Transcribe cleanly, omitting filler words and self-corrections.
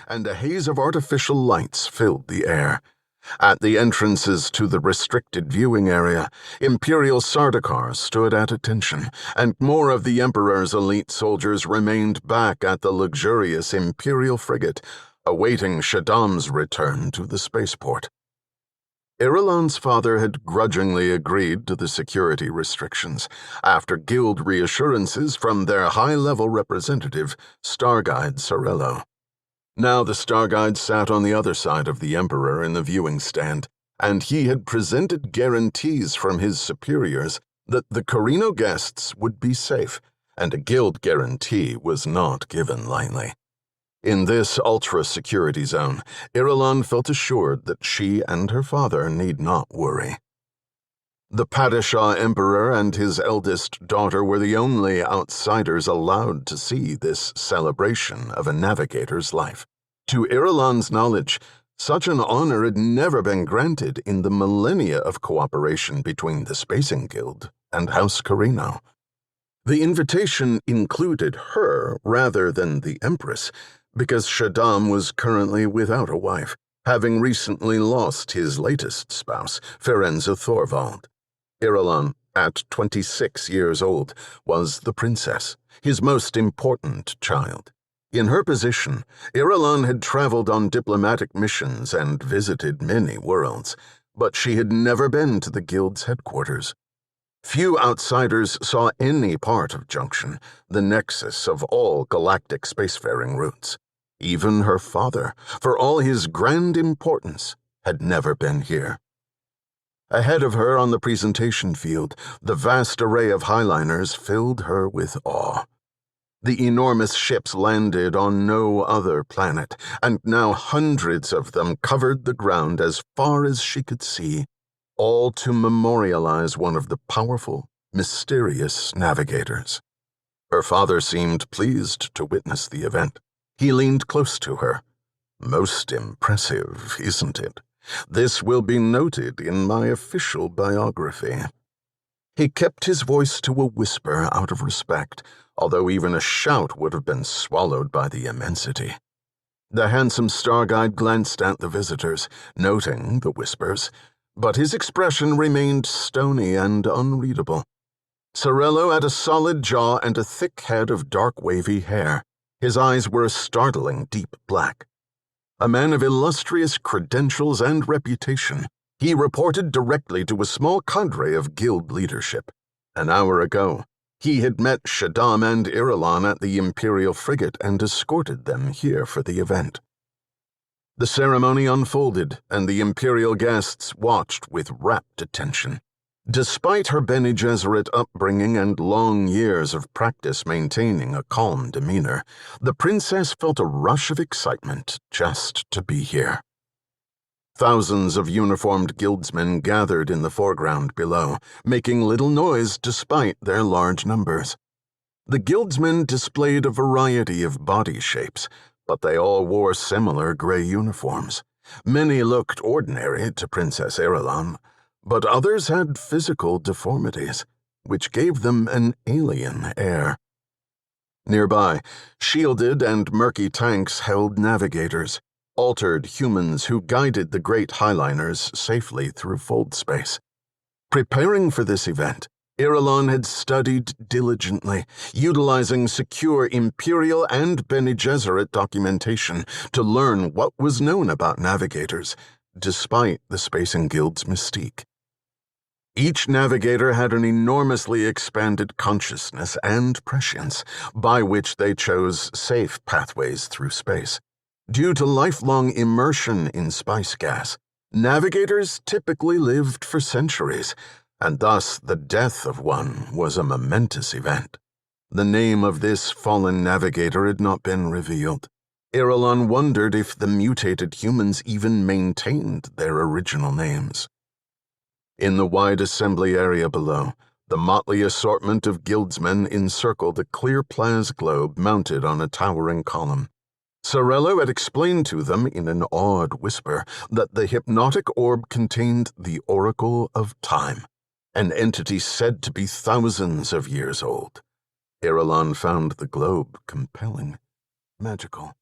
and a haze of artificial lights filled the air. At the entrances to the restricted viewing area, Imperial Sardaukars stood at attention, and more of the Emperor's elite soldiers remained back at the luxurious Imperial frigate, awaiting Shaddam's return to the spaceport. Irulan's father had grudgingly agreed to the security restrictions after guild reassurances from their high-level representative, Starguide Sorello. Now the Starguide sat on the other side of the Emperor in the viewing stand, and he had presented guarantees from his superiors that the Corrino guests would be safe, and a guild guarantee was not given lightly. In this ultra-security zone, Irulan felt assured that she and her father need not worry. The Padishah Emperor and his eldest daughter were the only outsiders allowed to see this celebration of a navigator's life. To Irulan's knowledge, such an honor had never been granted in the millennia of cooperation between the Spacing Guild and House Corrino. The invitation included her rather than the Empress, because Shaddam was currently without a wife, having recently lost his latest spouse, Firenze Thorvald. Irulan, at 26 years old, was the princess, his most important child. In her position, Irulan had traveled on diplomatic missions and visited many worlds, but she had never been to the Guild's headquarters. Few outsiders saw any part of Junction, the nexus of all galactic spacefaring routes. Even her father, for all his grand importance, had never been here. Ahead of her on the presentation field, the vast array of highliners filled her with awe. The enormous ships landed on no other planet, and now hundreds of them covered the ground as far as she could see, all to memorialize one of the powerful, mysterious navigators. Her father seemed pleased to witness the event. He leaned close to her. "Most impressive, isn't it? This will be noted in my official biography." He kept his voice to a whisper out of respect, although even a shout would have been swallowed by the immensity. The handsome Starguide glanced at the visitors, noting the whispers, but his expression remained stony and unreadable. Sorello had a solid jaw and a thick head of dark wavy hair. His eyes were a startling deep black. A man of illustrious credentials and reputation, he reported directly to a small cadre of guild leadership. An hour ago, he had met Shaddam and Irulan at the Imperial frigate and escorted them here for the event. The ceremony unfolded, and the Imperial guests watched with rapt attention. Despite her Bene Gesserit upbringing and long years of practice maintaining a calm demeanor, the princess felt a rush of excitement just to be here. Thousands of uniformed guildsmen gathered in the foreground below, making little noise despite their large numbers. The guildsmen displayed a variety of body shapes, but they all wore similar gray uniforms. Many looked ordinary to Princess Irulan, but others had physical deformities, which gave them an alien air. Nearby, shielded and murky tanks held navigators, altered humans who guided the great highliners safely through fold space. Preparing for this event, Irulan had studied diligently, utilizing secure Imperial and Bene Gesserit documentation to learn what was known about navigators, despite the Spacing Guild's mystique. Each navigator had an enormously expanded consciousness and prescience, by which they chose safe pathways through space. Due to lifelong immersion in spice gas, navigators typically lived for centuries, and thus the death of one was a momentous event. The name of this fallen navigator had not been revealed. Irulan wondered if the mutated humans even maintained their original names. In the wide assembly area below, the motley assortment of guildsmen encircled a clear plas globe mounted on a towering column. Sorello had explained to them in an awed whisper that the hypnotic orb contained the Oracle of Time, an entity said to be thousands of years old. Irulan found the globe compelling, magical.